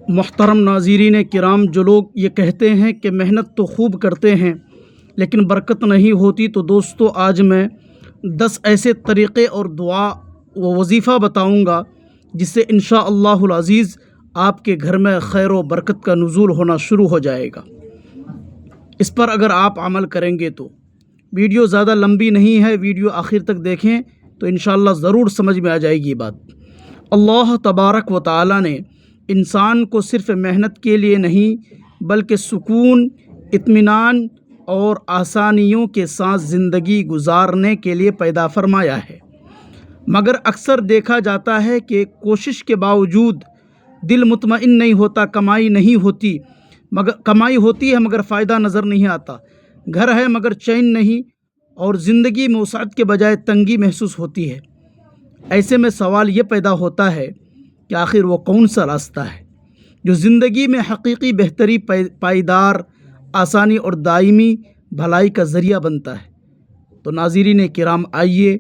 محترم ناظرین کرام، جو لوگ یہ کہتے ہیں کہ محنت تو خوب کرتے ہیں لیکن برکت نہیں ہوتی، تو دوستو آج میں 10 ایسے طریقے اور دعا و وظیفہ بتاؤں گا جس سے انشاءاللہ العزیز آپ کے گھر میں خیر و برکت کا نزول ہونا شروع ہو جائے گا۔ اس پر اگر آپ عمل کریں گے تو ویڈیو زیادہ لمبی نہیں ہے، ویڈیو آخر تک دیکھیں تو انشاءاللہ ضرور سمجھ میں آ جائے گی بات۔ اللہ تبارک و تعالی نے انسان کو صرف محنت کے لیے نہیں بلکہ سکون، اطمینان اور آسانیوں کے ساتھ زندگی گزارنے کے لیے پیدا فرمایا ہے، مگر اکثر دیکھا جاتا ہے کہ کوشش کے باوجود دل مطمئن نہیں ہوتا، کمائی نہیں ہوتی، کمائی ہوتی ہے مگر فائدہ نظر نہیں آتا، گھر ہے مگر چین نہیں، اور زندگی میں وسعت کے بجائے تنگی محسوس ہوتی ہے۔ ایسے میں سوال یہ پیدا ہوتا ہے کہ آخر وہ کون سا راستہ ہے جو زندگی میں حقیقی بہتری، پائیدار آسانی اور دائمی بھلائی کا ذریعہ بنتا ہے؟ تو ناظرین کرام، آئیے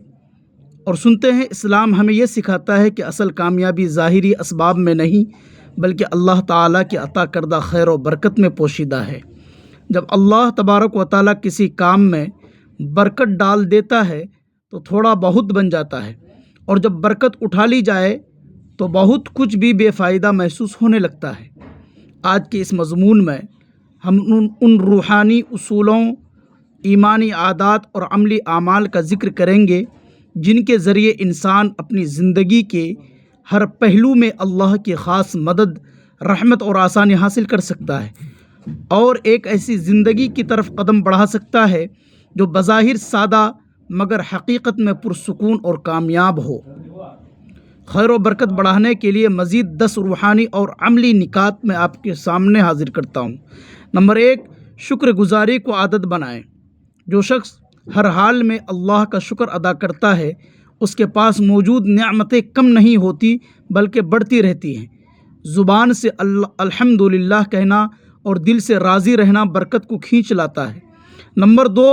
اور سنتے ہیں۔ اسلام ہمیں یہ سکھاتا ہے کہ اصل کامیابی ظاہری اسباب میں نہیں بلکہ اللہ تعالیٰ کی عطا کردہ خیر و برکت میں پوشیدہ ہے۔ جب اللہ تبارک و تعالیٰ کسی کام میں برکت ڈال دیتا ہے تو تھوڑا بہت بن جاتا ہے، اور جب برکت اٹھا لی جائے تو بہت کچھ بھی بے فائدہ محسوس ہونے لگتا ہے۔ آج کے اس مضمون میں ہم ان روحانی اصولوں، ایمانی عادات اور عملی اعمال کا ذکر کریں گے جن کے ذریعے انسان اپنی زندگی کے ہر پہلو میں اللہ کی خاص مدد، رحمت اور آسانی حاصل کر سکتا ہے، اور ایک ایسی زندگی کی طرف قدم بڑھا سکتا ہے جو بظاہر سادہ مگر حقیقت میں پرسکون اور کامیاب ہو۔ خیر و برکت بڑھانے کے لیے مزید 10 روحانی اور عملی نکات میں آپ کے سامنے حاضر کرتا ہوں۔ نمبر 1، شکر گزاری کو عادت بنائیں۔ جو شخص ہر حال میں اللہ کا شکر ادا کرتا ہے، اس کے پاس موجود نعمتیں کم نہیں ہوتی بلکہ بڑھتی رہتی ہیں۔ زبان سے الحمدللہ کہنا اور دل سے راضی رہنا برکت کو کھینچ لاتا ہے۔ نمبر 2،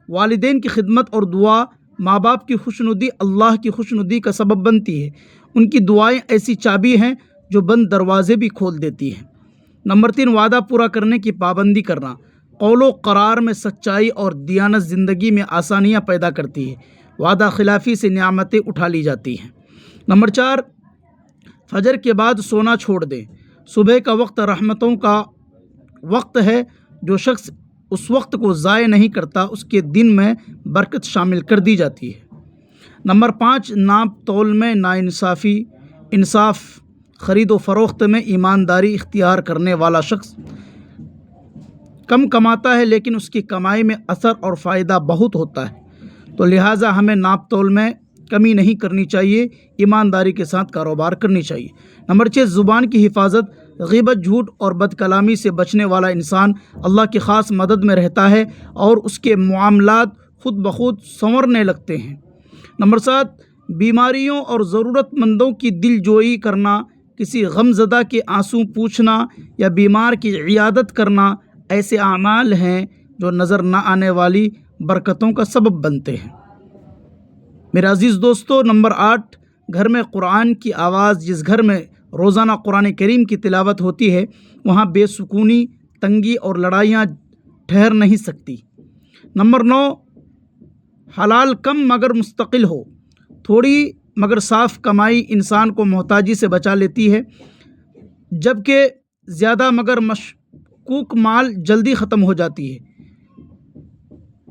والدین کی خدمت اور دعا۔ ماں باپ کی خوشنودی اللہ کی خوشنودی کا سبب بنتی ہے۔ ان کی دعائیں ایسی چابی ہیں جو بند دروازے بھی کھول دیتی ہیں۔ نمبر 3، وعدہ پورا کرنے کی پابندی کرنا۔ قول و قرار میں سچائی اور دیانت زندگی میں آسانیاں پیدا کرتی ہے، وعدہ خلافی سے نعمتیں اٹھا لی جاتی ہیں۔ نمبر 4، فجر کے بعد سونا چھوڑ دیں۔ صبح کا وقت رحمتوں کا وقت ہے، جو شخص اس وقت کو ضائع نہیں کرتا اس کے دن میں برکت شامل کر دی جاتی ہے۔ نمبر 5، ناپ تول میں ناانصافی۔ انصاف، خرید و فروخت میں ایمانداری اختیار کرنے والا شخص کم کماتا ہے لیکن اس کی کمائی میں اثر اور فائدہ بہت ہوتا ہے، تو لہٰذا ہمیں ناپ تول میں کمی نہیں کرنی چاہیے، ایمانداری کے ساتھ کاروبار کرنی چاہیے۔ نمبر 6، زبان کی حفاظت۔ غیبت، جھوٹ اور بد کلامی سے بچنے والا انسان اللہ کی خاص مدد میں رہتا ہے اور اس کے معاملات خود بخود سنورنے لگتے ہیں۔ نمبر 7، بیماریوں اور ضرورت مندوں کی دل جوئی کرنا۔ کسی غم زدہ کے آنسو پوچھنا یا بیمار کی عیادت کرنا ایسے اعمال ہیں جو نظر نہ آنے والی برکتوں کا سبب بنتے ہیں۔ میرے عزیز دوستو، نمبر 8، گھر میں قرآن کی آواز۔ جس گھر میں روزانہ قرآن کریم کی تلاوت ہوتی ہے وہاں بے سکونی، تنگی اور لڑائیاں ٹھہر نہیں سکتی۔ نمبر 9، حلال کم مگر مستقل ہو۔ تھوڑی مگر صاف کمائی انسان کو محتاجی سے بچا لیتی ہے، جبکہ زیادہ مگر مشکوک مال جلدی ختم ہو جاتی ہے۔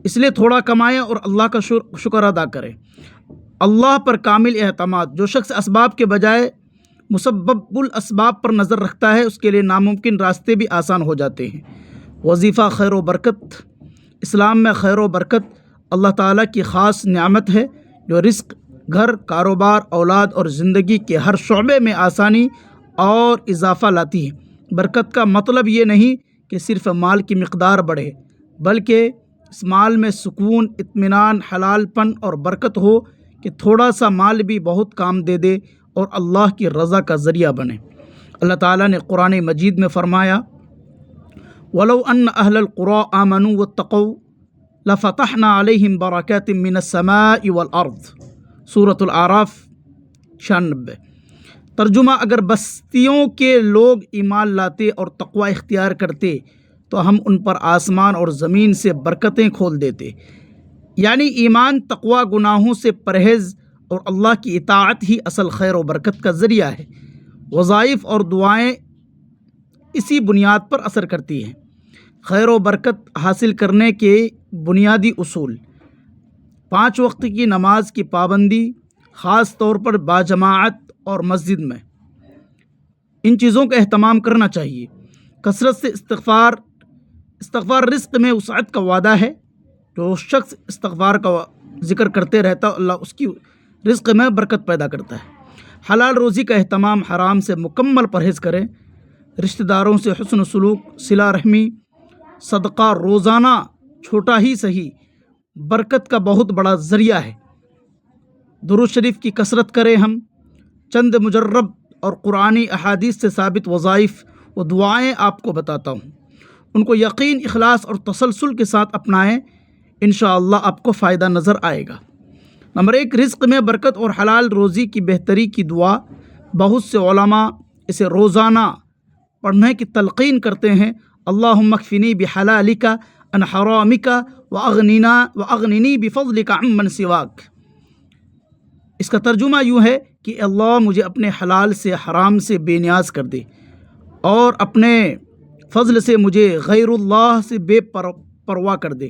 اس لیے تھوڑا کمائیں اور اللہ کا شکر ادا کریں۔ اللہ پر کامل اعتماد۔ جو شخص اسباب کے بجائے مسبب الاسباب پر نظر رکھتا ہے اس کے لیے ناممکن راستے بھی آسان ہو جاتے ہیں۔ وظیفہ خیر و برکت۔ اسلام میں خیر و برکت اللہ تعالیٰ کی خاص نعمت ہے جو رزق، گھر، کاروبار، اولاد اور زندگی کے ہر شعبے میں آسانی اور اضافہ لاتی ہے۔ برکت کا مطلب یہ نہیں کہ صرف مال کی مقدار بڑھے، بلکہ اس مال میں سکون، اطمینان، حلال پن اور برکت ہو کہ تھوڑا سا مال بھی بہت کام دے دے اور اللہ کی رضا کا ذریعہ بنے۔ اللہ تعالیٰ نے قرآن مجید میں فرمایا، وَلَوْ أَنَّ أَهْلَ الْقُرَىٰ آمَنُوا وَاتَّقَوْا لَفَتَحْنَا عَلَيْهِمْ بَرَكَاتٍ مِّنَ السَّمَاءِ وَالْأَرْضِ۔ سورۃ الأعراف 96۔ ترجمہ: اگر بستیوں کے لوگ ایمان لاتے اور تقوی اختیار کرتے تو ہم ان پر آسمان اور زمین سے برکتیں کھول دیتے۔ یعنی ایمان، تقوی، گناہوں سے پرہیز اور اللہ کی اطاعت ہی اصل خیر و برکت کا ذریعہ ہے۔ وظائف اور دعائیں اسی بنیاد پر اثر کرتی ہیں۔ خیر و برکت حاصل کرنے کے بنیادی اصول: 5 وقت کی نماز کی پابندی، خاص طور پر باجماعت اور مسجد میں، ان چیزوں کا اہتمام کرنا چاہیے۔ کثرت سے استغفار رزق میں وسعت کا وعدہ ہے۔ جو شخص استغفار کا ذکر کرتے رہتا ہے، اللہ اس کی رزق میں برکت پیدا کرتا ہے۔ حلال روزی کا اہتمام، حرام سے مکمل پرہیز کریں۔ رشتہ داروں سے حسن سلوک، صلہ رحمی، صدقہ روزانہ چھوٹا ہی صحیح برکت کا بہت بڑا ذریعہ ہے۔ درود شریف کی کثرت کریں۔ ہم چند مجرب اور قرآنی احادیث سے ثابت وظائف و دعائیں آپ کو بتاتا ہوں، ان کو یقین، اخلاص اور تسلسل کے ساتھ اپنائیں، انشاءاللہ آپ کو فائدہ نظر آئے گا۔ نمبر 1، رزق میں برکت اور حلال روزی کی بہتری کی دعا۔ بہت سے علماء اسے روزانہ پڑھنے کی تلقین کرتے ہیں۔ اللہم اکفنی بحلالک عن حرامک واغننی بفضلک عمن سواک۔ اس کا ترجمہ یوں ہے کہ اللہ مجھے اپنے حلال سے، حرام سے بے نیاز کر دے، اور اپنے فضل سے مجھے غیر اللہ سے بے پرواہ کر دے۔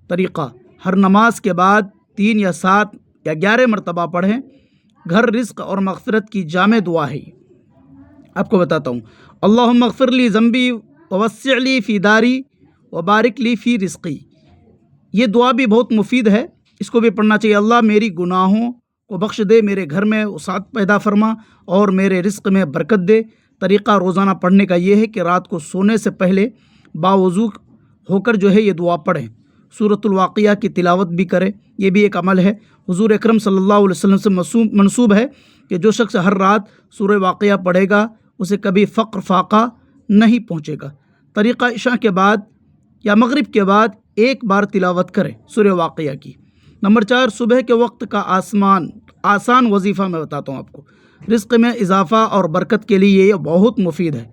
طریقہ: ہر نماز کے بعد 3 یا 7 یا 11 مرتبہ پڑھیں۔ گھر رزق اور مغفرت کی جامع دعا ہے۔ آپ کو بتاتا ہوں: اللہم اغفر لی ذنبی ووسع لی فی داری وبارک لی فی رزقی۔ یہ دعا بھی بہت مفید ہے، اس کو بھی پڑھنا چاہیے۔ اللہ میری گناہوں کو بخش دے، میرے گھر میں وسعت پیدا فرما اور میرے رزق میں برکت دے۔ طریقہ روزانہ پڑھنے کا یہ ہے کہ رات کو سونے سے پہلے باوضو ہو کر یہ دعا پڑھیں۔ سورۃ الواقعہ کی تلاوت بھی کریں، یہ بھی ایک عمل ہے۔ حضور اکرم صلی اللہ علیہ وسلم سے منسوب ہے کہ جو شخص ہر رات سورہ واقعہ پڑھے گا اسے کبھی فقر فاقہ نہیں پہنچے گا۔ طریقہ: عشاء کے بعد یا مغرب کے بعد 1 بار تلاوت کریں سورہ واقعہ کی۔ نمبر 4، صبح کے وقت کا آسان وظیفہ میں بتاتا ہوں آپ کو۔ رزق میں اضافہ اور برکت کے لیے یہ بہت مفید ہے،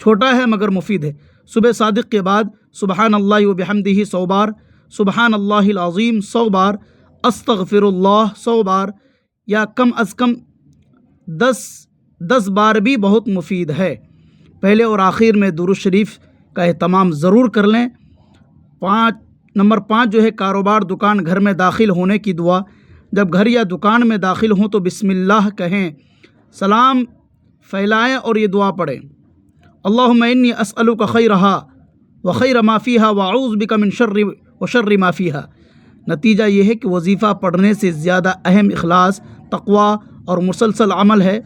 چھوٹا ہے مگر مفید ہے۔ صبح صادق کے بعد سبحان اللہ و بحمدہ 100 بار، سبحان اللہ العظیم 100 بار، استغفر اللہ 100 بار، یا کم از کم 10 بار بھی بہت مفید ہے۔ پہلے اور آخر میں درود شریف کا اہتمام ضرور کر لیں۔ نمبر 5 کاروبار، دکان، گھر میں داخل ہونے کی دعا۔ جب گھر یا دکان میں داخل ہوں تو بسم اللہ کہیں، سلام پھیلائیں اور یہ دعا پڑھیں: اللہم انی اسألک خیرہا وخیر ما فیہا واعوذ بک من شر ما فیہا۔ نتیجہ یہ ہے کہ وظیفہ پڑھنے سے زیادہ اہم اخلاص، تقوی اور مسلسل عمل ہے۔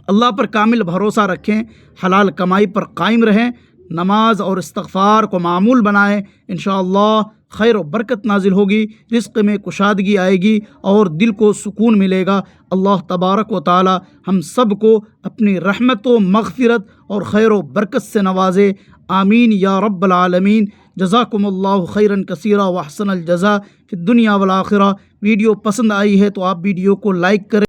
اللہ پر کامل بھروسہ رکھیں، حلال کمائی پر قائم رہیں، نماز اور استغفار کو معمول بنائیں۔ انشاءاللہ خیر و برکت نازل ہوگی، رزق میں کشادگی آئے گی اور دل کو سکون ملے گا۔ اللہ تبارک و تعالی ہم سب کو اپنی رحمت و مغفرت اور خیر و برکت سے نوازے، آمین یا رب العالمین۔ جزاکم اللہ خیرا کثیرا واحسن الجزاء فی الدنیا والآخرہ۔ ویڈیو پسند آئی ہے تو آپ ویڈیو کو لائک کریں۔